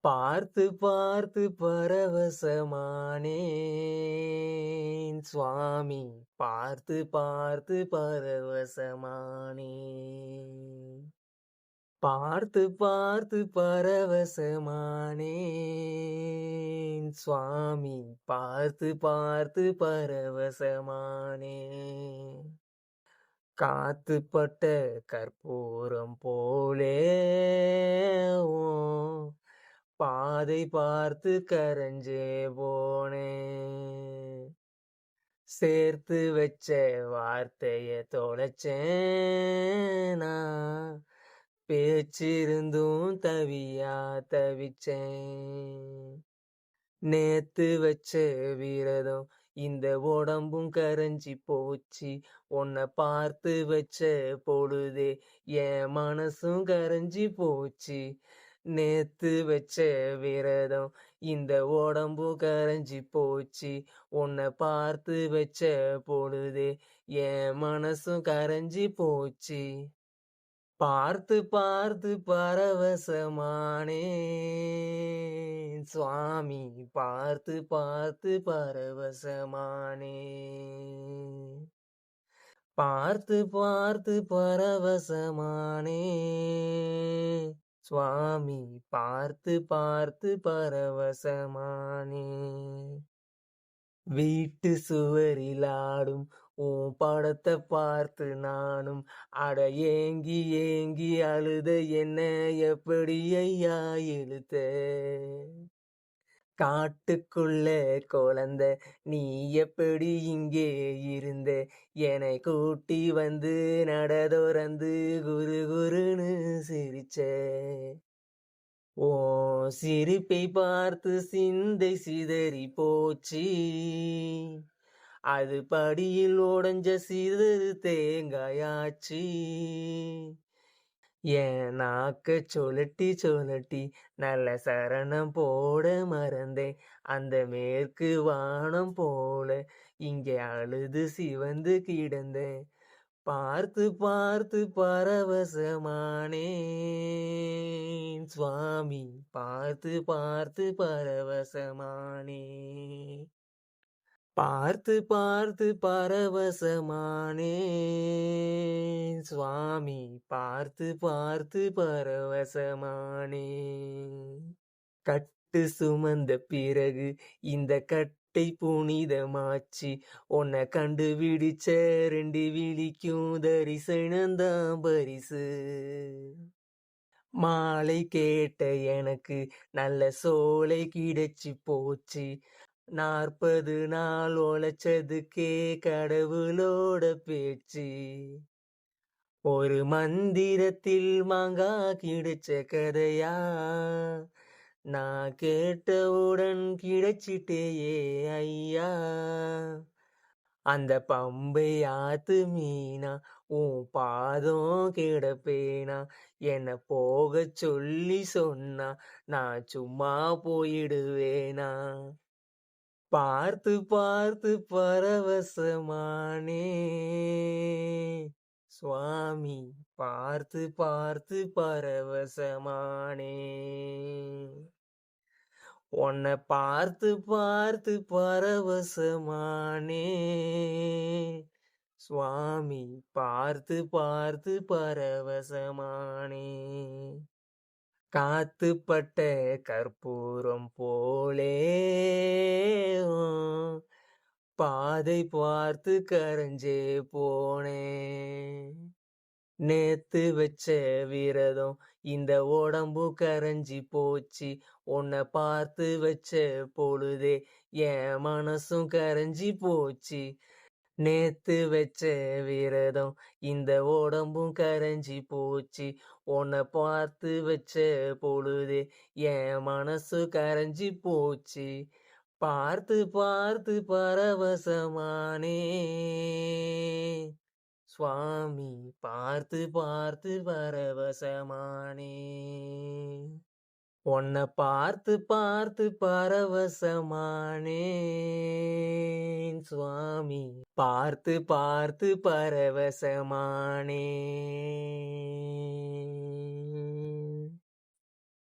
பார்த்து பார்த்து பரவசமானேன் சுவாமி. பார்த்து பார்த்து பரவசமானேன். பார்த்து பார்த்து பரவசமானேன் சுவாமி. பார்த்து பார்த்து பரவசமானேன். காத்துப்பட்ட கற்பூரம் போலே உன் பாதை பார்த்து கரைஞ்சே போனேன். சேர்த்து வச்ச வார்த்தைய தொலைச்சேனா, பேச்சிருந்தும் தவியா தவிச்சேன். நேத்து வச்ச விரதம் இந்த உடம்பும் கரைஞ்சி போச்சு. உன்னை பார்த்து வச்ச பொழுதே என் மனசும் கரைஞ்சி போச்சு. நேத்து வச்ச விரதம் இந்த உடம்பும் கரைஞ்சி போச்சு. உன்னை பார்த்து வச்ச பொழுதே என் மனசும் கரைஞ்சி போச்சு. பார்த்து பார்த்து பரவசமானேன் சுவாமி. பார்த்து பார்த்து பரவசமானேன். பார்த்து பார்த்து பரவசமானேன் சுவாமி. பார்த்து பார்த்து பரவசமானேன். வீட்டு சுவரிலாடும் உன் படத்தை பார்த்து நானும் அட ஏங்கி ஏங்கி அழுத என்ன எப்படி ஐயா இழுத்த. காட்டுக்குள்ள குழந்தை நீ எப்படி இங்கே இருந்த. என்னை கூட்டி வந்து நடதொறந்து குரு குருன்னு சிரிச்ச. ஓ சிரிப்பை பார்த்து சிந்தை சிதறி போச்சு. அது படியில் உடைஞ்ச சிதறு தேங்காயாச்சு. என் நாக்க சுழட்டி சுழட்டி நல்ல சரணம் போட மறந்தேன். அந்த மேற்கு வானம் போல இங்கே அழுது சிவந்து கிடந்தேன். பார்த்து பார்த்து பரவசமானேன் சுவாமி. பார்த்து பார்த்து பரவசமானேன். பார்த்து பார்த்து பரவசமானேன் சுவாமி. பார்த்து பார்த்து பரவசமானேன். கட்டு சுமந்த பிறகு இந்த கட்டை புனிதமாச்சு. உன்னை கண்டுபிடிச்ச 2 விழிக்கும் தரிசனந்தான் பரிசு. மாலை கேட்ட எனக்கு நல்ல சோலை கிடைச்சி போச்சு. 40 நாள் உழைச்சதுக்கே கடவுளோட பேச்சு. ஒரு மந்திரத்தில் மாங்கா கிடைச்ச கதையா, நான் கேட்டவுடன் கிடைச்சிட்டேயே ஐயா. அந்த பம்பை ஆத்து மீனா உன் பாதம் கிடப்பேனா. என்னை போக சொல்லி சொன்னா நான் சும்மா போயிடுவேனா. பார்த்து பார்த்து பரவசமானே சுவாமி. பார்த்து பார்த்து பரவசமானே. உன்னை பார்த்து பார்த்து பரவசமானே சுவாமி. பார்த்து பார்த்து பரவசமானே. காத்துப்பட்ட கற்பூரம் போலே பாதை பார்த்து கரைஞ்சே போனேன். நேத்து வச்ச விரதம் இந்த உடம்பு கரைஞ்சி போச்சு. உன்னை பார்த்து வச்ச பொழுதே என் மனசும் கரைஞ்சி போச்சு. நேத்து வச்ச விரதம் இந்த உடம்பும் கரைஞ்சி போச்சு. உன்னை பார்த்து வச்ச பொழுதே என் மனசு கரைஞ்சி போச்சு. பார்த்து பார்த்து பரவசமானே சுவாமி. பார்த்து பார்த்து பரவசமானே. உன்னை பார்த்து பார்த்து பரவசமானே சுவாமி. பார்த்து பார்த்து பரவசமானே.